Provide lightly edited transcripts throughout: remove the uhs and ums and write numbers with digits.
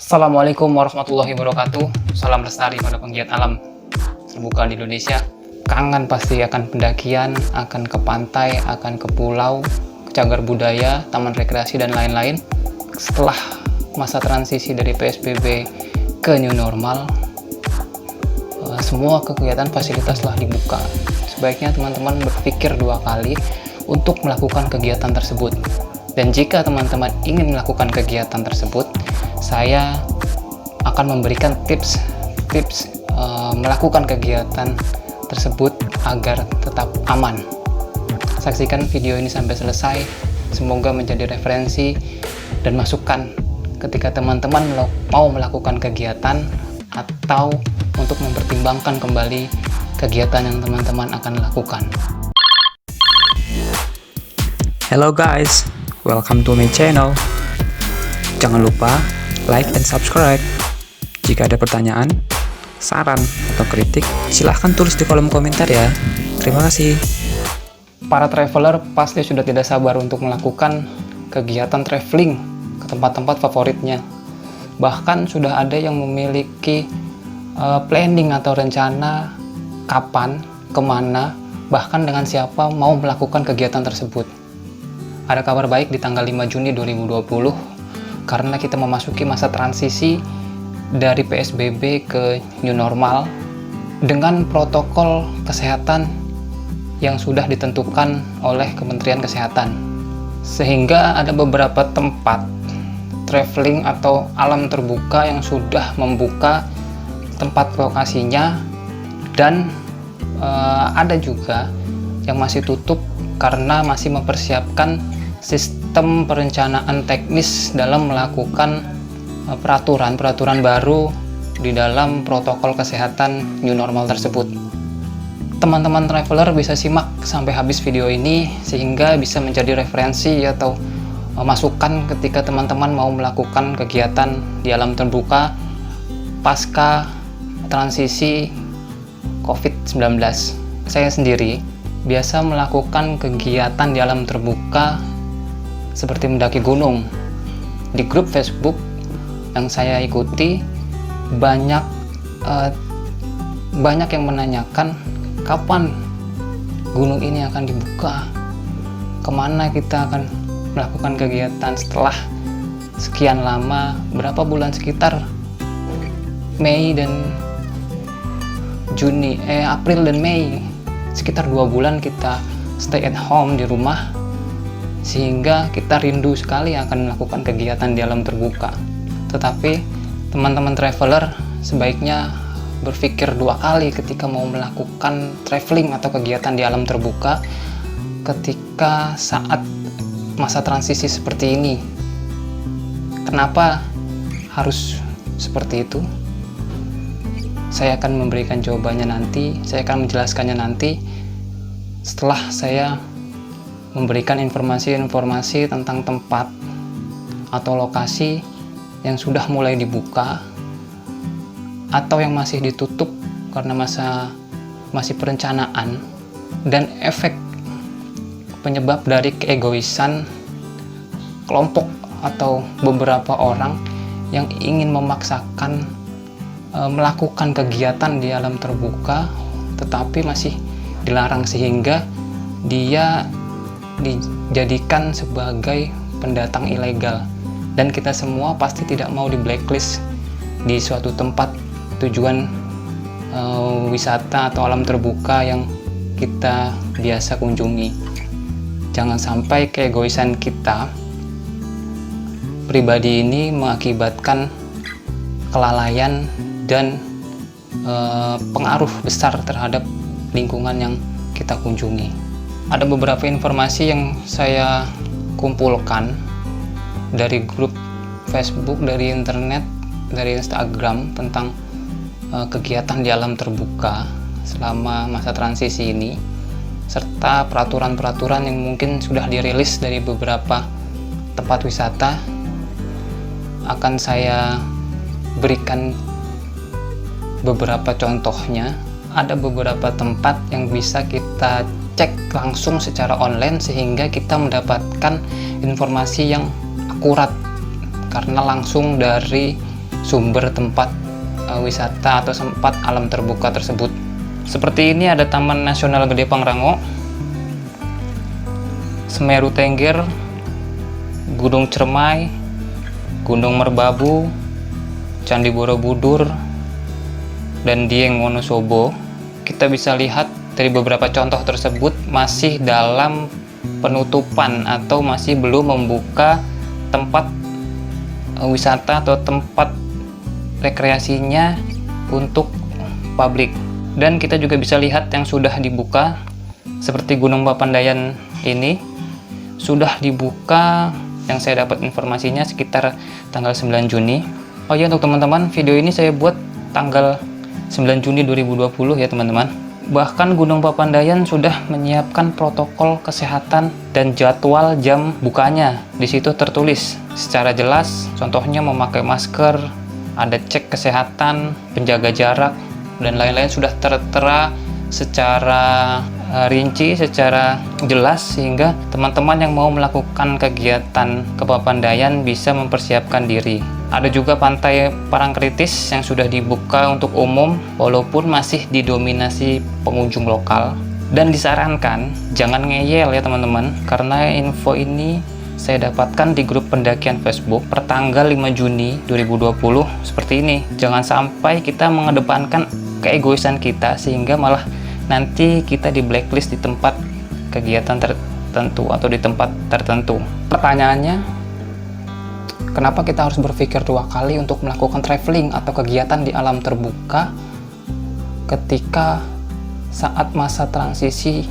Assalamualaikum warahmatullahi wabarakatuh. Salam lestari pada penggiat alam terbuka di Indonesia. Kangen pasti akan pendakian, akan ke pantai, akan ke pulau, ke cagar budaya, taman rekreasi, dan lain-lain. Setelah masa transisi dari PSBB ke new normal, semua kegiatan fasilitas telah dibuka. Sebaiknya teman-teman berpikir dua kali untuk melakukan kegiatan tersebut. Dan jika teman-teman ingin melakukan kegiatan tersebut, saya akan memberikan tips melakukan kegiatan tersebut agar tetap aman. Saksikan video ini sampai selesai, semoga menjadi referensi dan masukan ketika teman-teman mau melakukan kegiatan atau untuk mempertimbangkan kembali kegiatan yang teman-teman akan lakukan. Hello guys, welcome to my channel. Jangan lupa like dan subscribe. Jika ada pertanyaan, saran, atau kritik, silahkan tulis di kolom komentar ya. Terima kasih. Para traveler pasti sudah tidak sabar untuk melakukan kegiatan traveling ke tempat-tempat favoritnya. Bahkan sudah ada yang memiliki planning atau rencana kapan, kemana, bahkan dengan siapa mau melakukan kegiatan tersebut. Ada kabar baik di tanggal 5 Juni 2020, karena kita memasuki masa transisi dari PSBB ke new normal dengan protokol kesehatan yang sudah ditentukan oleh Kementerian Kesehatan. Sehingga ada beberapa tempat traveling atau alam terbuka yang sudah membuka tempat lokasinya, dan ada juga yang masih tutup karena masih mempersiapkan sistem perencanaan teknis dalam melakukan peraturan baru di dalam protokol kesehatan new normal tersebut. Teman-teman traveler bisa simak sampai habis video ini sehingga bisa menjadi referensi atau masukan ketika teman-teman mau melakukan kegiatan di alam terbuka pasca transisi COVID-19. Saya sendiri biasa melakukan kegiatan di alam terbuka seperti mendaki gunung. Di grup Facebook yang saya ikuti banyak yang menanyakan kapan gunung ini akan dibuka, kemana kita akan melakukan kegiatan setelah sekian lama, berapa bulan, sekitar Mei dan April dan Mei, sekitar 2 bulan kita stay at home di rumah, sehingga kita rindu sekali akan melakukan kegiatan di alam terbuka. Tetapi teman-teman traveler sebaiknya berpikir 2 kali ketika mau melakukan traveling atau kegiatan di alam terbuka ketika saat masa transisi seperti ini. Kenapa harus seperti itu? Saya akan memberikan jawabannya nanti, saya akan menjelaskannya nanti setelah saya memberikan informasi-informasi tentang tempat atau lokasi yang sudah mulai dibuka atau yang masih ditutup karena masih perencanaan, dan efek penyebab dari keegoisan kelompok atau beberapa orang yang ingin memaksakan melakukan kegiatan di alam terbuka tetapi masih dilarang, sehingga dia dijadikan sebagai pendatang ilegal. Dan kita semua pasti tidak mau di blacklist di suatu tempat tujuan wisata atau alam terbuka yang kita biasa kunjungi. Jangan sampai keegoisan kita pribadi ini mengakibatkan kelalaian dan pengaruh besar terhadap lingkungan yang kita kunjungi. Ada beberapa informasi yang saya kumpulkan dari grup Facebook, dari internet, dari Instagram tentang kegiatan di alam terbuka selama masa transisi ini, serta peraturan-peraturan yang mungkin sudah dirilis dari beberapa tempat wisata. Akan saya berikan beberapa contohnya. Ada beberapa tempat yang bisa kita cek langsung secara online sehingga kita mendapatkan informasi yang akurat karena langsung dari sumber tempat wisata atau tempat alam terbuka tersebut. Seperti ini ada Taman Nasional Gede Pangrango, Semeru Tengger, Gunung Cermai, Gunung Merbabu, Candi Borobudur, dan Dieng Wonosobo. Kita bisa lihat dari beberapa contoh tersebut masih dalam penutupan atau masih belum membuka tempat wisata atau tempat rekreasinya untuk publik. Dan kita juga bisa lihat yang sudah dibuka seperti Gunung Papandayan ini sudah dibuka, yang saya dapat informasinya sekitar tanggal 9 Juni. Oh iya, untuk teman-teman, video ini saya buat tanggal 9 Juni 2020 ya teman-teman. Bahkan Gunung Papandayan sudah menyiapkan protokol kesehatan dan jadwal jam bukanya. Di situ tertulis secara jelas, contohnya memakai masker, ada cek kesehatan, penjaga jarak, dan lain-lain sudah tertera secara rinci, secara jelas, sehingga teman-teman yang mau melakukan kegiatan ke Papandayan bisa mempersiapkan diri. Ada juga Pantai Parangkritis yang sudah dibuka untuk umum walaupun masih didominasi pengunjung lokal. Dan disarankan jangan ngeyel ya teman-teman, karena info ini saya dapatkan di grup pendakian Facebook pertanggal 5 Juni 2020 seperti ini. Jangan sampai kita mengedepankan keegoisan kita sehingga malah nanti kita di blacklist di tempat kegiatan tertentu atau di tempat tertentu. Pertanyaannya, kenapa kita harus berpikir 2 kali untuk melakukan traveling atau kegiatan di alam terbuka ketika saat masa transisi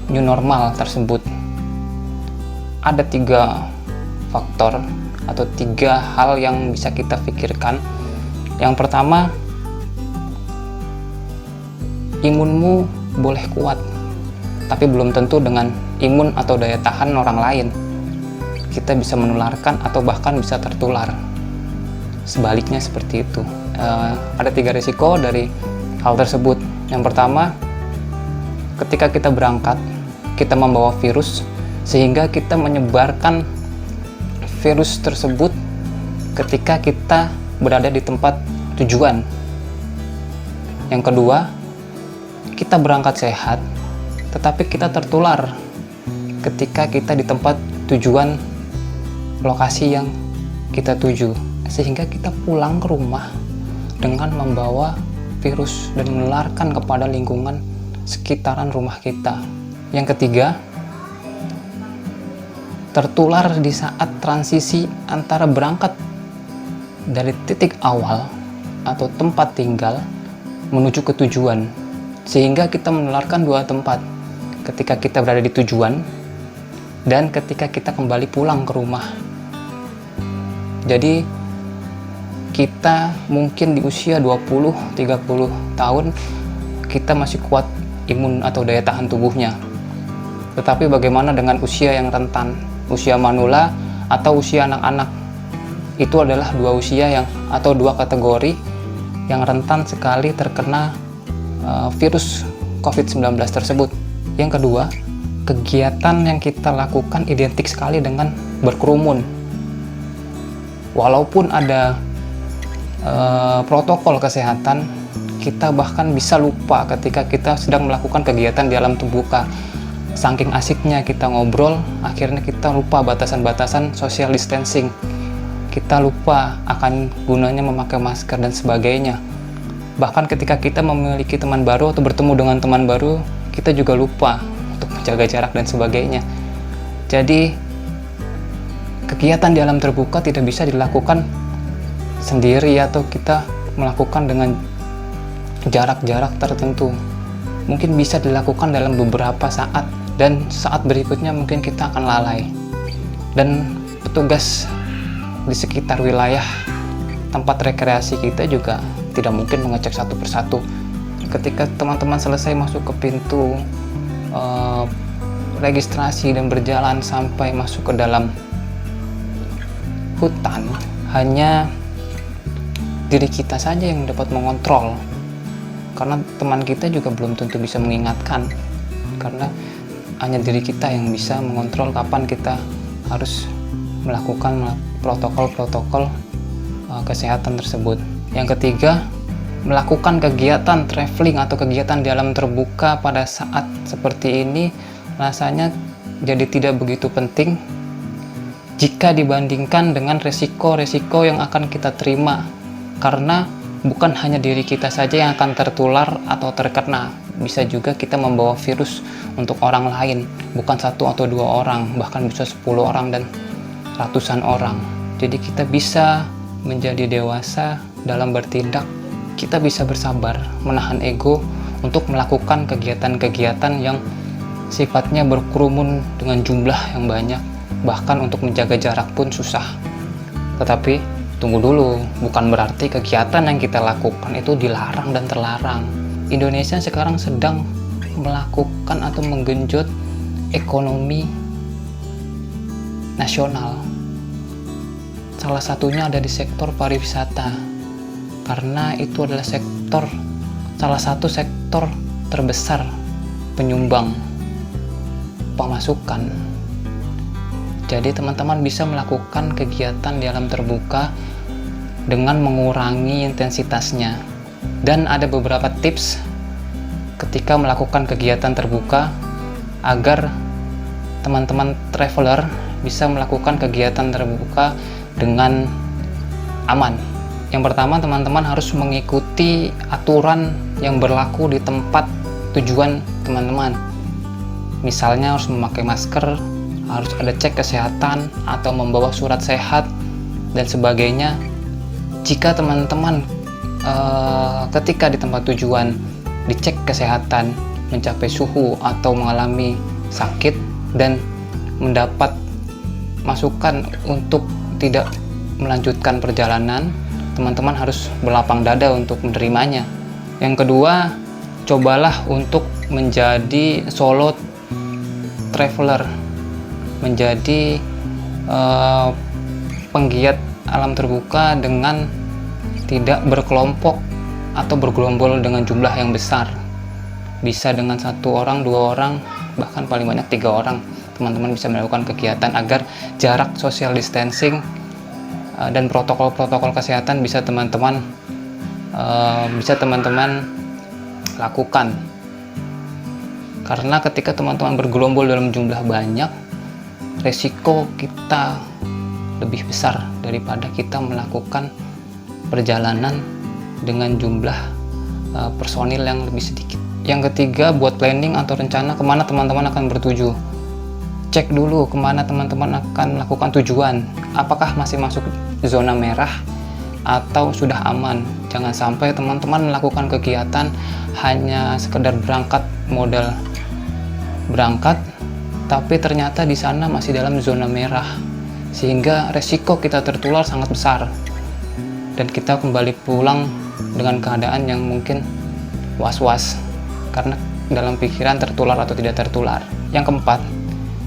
new normal tersebut? Ada 3 faktor atau 3 hal yang bisa kita pikirkan. Yang pertama, imunmu boleh kuat, tapi belum tentu dengan imun atau daya tahan orang lain kita bisa menularkan atau bahkan bisa tertular. Sebaliknya seperti itu. Ada 3 risiko dari hal tersebut. Yang pertama, ketika kita berangkat, kita membawa virus sehingga kita menyebarkan virus tersebut ketika kita berada di tempat tujuan. Yang kedua, kita berangkat sehat, tetapi kita tertular ketika kita di tempat tujuan lokasi yang kita tuju, sehingga kita pulang ke rumah dengan membawa virus dan menularkan kepada lingkungan sekitaran rumah kita. Yang ketiga, tertular di saat transisi antara berangkat dari titik awal atau tempat tinggal menuju ke tujuan, sehingga kita menularkan 2 tempat, ketika kita berada di tujuan dan ketika kita kembali pulang ke rumah. Jadi kita mungkin di usia 20-30 tahun kita masih kuat imun atau daya tahan tubuhnya, tetapi bagaimana dengan usia yang rentan, usia manula atau usia anak-anak? Itu adalah 2 usia yang atau 2 kategori yang rentan sekali terkena virus COVID-19 tersebut. Yang kedua, kegiatan yang kita lakukan identik sekali dengan berkerumun. Walaupun ada protokol kesehatan, kita bahkan bisa lupa ketika kita sedang melakukan kegiatan di alam terbuka. Saking asiknya kita ngobrol, akhirnya kita lupa batasan-batasan social distancing. Kita lupa akan gunanya memakai masker dan sebagainya. Bahkan ketika kita memiliki teman baru atau bertemu dengan teman baru, kita juga lupa untuk menjaga jarak dan sebagainya. Jadi, kegiatan di alam terbuka tidak bisa dilakukan sendiri atau kita melakukan dengan jarak-jarak tertentu. Mungkin bisa dilakukan dalam beberapa saat, dan saat berikutnya mungkin kita akan lalai. Dan petugas di sekitar wilayah tempat rekreasi kita juga tidak mungkin mengecek satu persatu. Ketika teman-teman selesai masuk ke pintu registrasi dan berjalan sampai masuk ke dalam hutan, hanya diri kita saja yang dapat mengontrol, karena teman kita juga belum tentu bisa mengingatkan, karena hanya diri kita yang bisa mengontrol kapan kita harus melakukan protokol-protokol kesehatan tersebut. Yang ketiga, melakukan kegiatan traveling atau kegiatan di alam terbuka pada saat seperti ini rasanya jadi tidak begitu penting jika dibandingkan dengan resiko-resiko yang akan kita terima, karena bukan hanya diri kita saja yang akan tertular atau terkena, bisa juga kita membawa virus untuk orang lain, bukan 1 atau 2 orang, bahkan bisa 10 orang dan ratusan orang. Jadi kita bisa menjadi dewasa dalam bertindak, kita bisa bersabar, menahan ego untuk melakukan kegiatan-kegiatan yang sifatnya berkerumun dengan jumlah yang banyak, bahkan untuk menjaga jarak pun susah. Tetapi tunggu dulu, bukan berarti kegiatan yang kita lakukan itu dilarang dan terlarang. Indonesia sekarang sedang melakukan atau menggenjot ekonomi nasional. Salah satunya ada di sektor pariwisata, karena itu adalah salah satu sektor terbesar penyumbang pemasukan. Jadi teman-teman bisa melakukan kegiatan di alam terbuka dengan mengurangi intensitasnya. Dan ada beberapa tips ketika melakukan kegiatan terbuka agar teman-teman traveler bisa melakukan kegiatan terbuka dengan aman. Yang pertama, teman-teman harus mengikuti aturan yang berlaku di tempat tujuan teman-teman. Misalnya harus memakai masker, harus ada cek kesehatan, atau membawa surat sehat, dan sebagainya. Jika teman-teman ketika di tempat tujuan dicek kesehatan, mencapai suhu atau mengalami sakit, dan mendapat masukan untuk tidak melanjutkan perjalanan, teman-teman harus berlapang dada untuk menerimanya. Yang kedua, cobalah untuk menjadi solo traveler, menjadi penggiat alam terbuka dengan tidak berkelompok atau bergerombol dengan jumlah yang besar. Bisa dengan 1 orang, 2 orang, bahkan paling banyak 3 orang. Teman-teman bisa melakukan kegiatan agar jarak social distancing dan protokol-protokol kesehatan bisa teman-teman lakukan. Karena ketika teman-teman bergerombol dalam jumlah banyak, resiko kita lebih besar daripada kita melakukan perjalanan dengan jumlah personil yang lebih sedikit. Yang ketiga, buat planning atau rencana kemana teman-teman akan bertuju. Cek dulu kemana teman-teman akan melakukan tujuan, apakah masih masuk zona merah atau sudah aman. Jangan sampai teman-teman melakukan kegiatan hanya sekedar berangkat, modal berangkat, tapi ternyata di sana masih dalam zona merah, sehingga resiko kita tertular sangat besar dan kita kembali pulang dengan keadaan yang mungkin was-was karena dalam pikiran tertular atau tidak tertular. Yang keempat,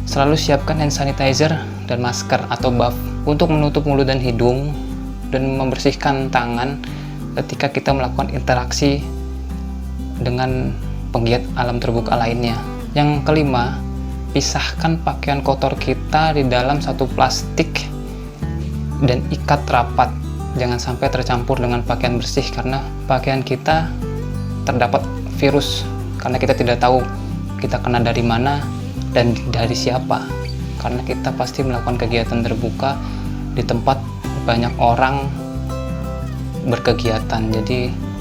selalu siapkan hand sanitizer dan masker atau buff untuk menutup mulut dan hidung dan membersihkan tangan ketika kita melakukan interaksi dengan penggiat alam terbuka lainnya. Yang kelima, pisahkan pakaian kotor kita di dalam satu plastik dan ikat rapat. Jangan sampai tercampur dengan pakaian bersih karena pakaian kita terdapat virus, karena kita tidak tahu kita kena dari mana dan dari siapa, karena kita pasti melakukan kegiatan terbuka di tempat banyak orang berkegiatan. Jadi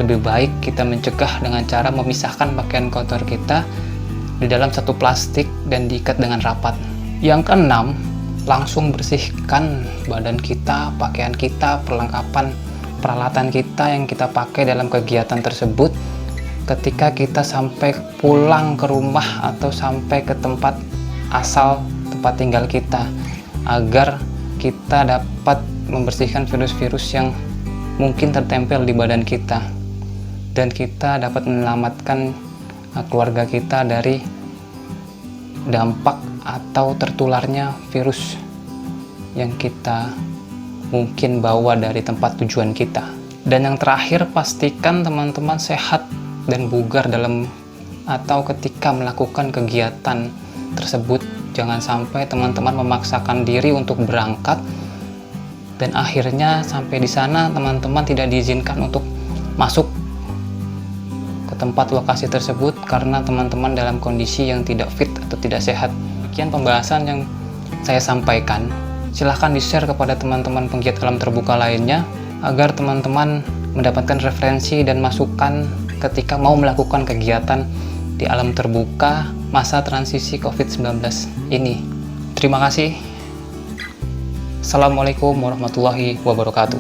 lebih baik kita mencegah dengan cara memisahkan pakaian kotor kita di dalam satu plastik dan diikat dengan rapat. Yang keenam, langsung bersihkan badan kita, pakaian kita, peralatan kita yang kita pakai dalam kegiatan tersebut ketika kita sampai pulang ke rumah atau sampai ke tempat asal, tempat tinggal kita, agar kita dapat membersihkan virus-virus yang mungkin tertempel di badan kita dan kita dapat menyelamatkan keluarga kita dari dampak atau tertularnya virus yang kita mungkin bawa dari tempat tujuan kita. Dan yang terakhir, pastikan teman-teman sehat dan bugar dalam atau ketika melakukan kegiatan tersebut. Jangan sampai teman-teman memaksakan diri untuk berangkat dan akhirnya sampai di sana teman-teman tidak diizinkan untuk masuk ke tempat lokasi tersebut karena teman-teman dalam kondisi yang tidak fit atau tidak sehat. Sekian pembahasan yang saya sampaikan. Silahkan di-share kepada teman-teman penggiat alam terbuka lainnya agar teman-teman mendapatkan referensi dan masukan ketika mau melakukan kegiatan di alam terbuka masa transisi COVID-19 ini. Terima kasih. Assalamualaikum warahmatullahi wabarakatuh.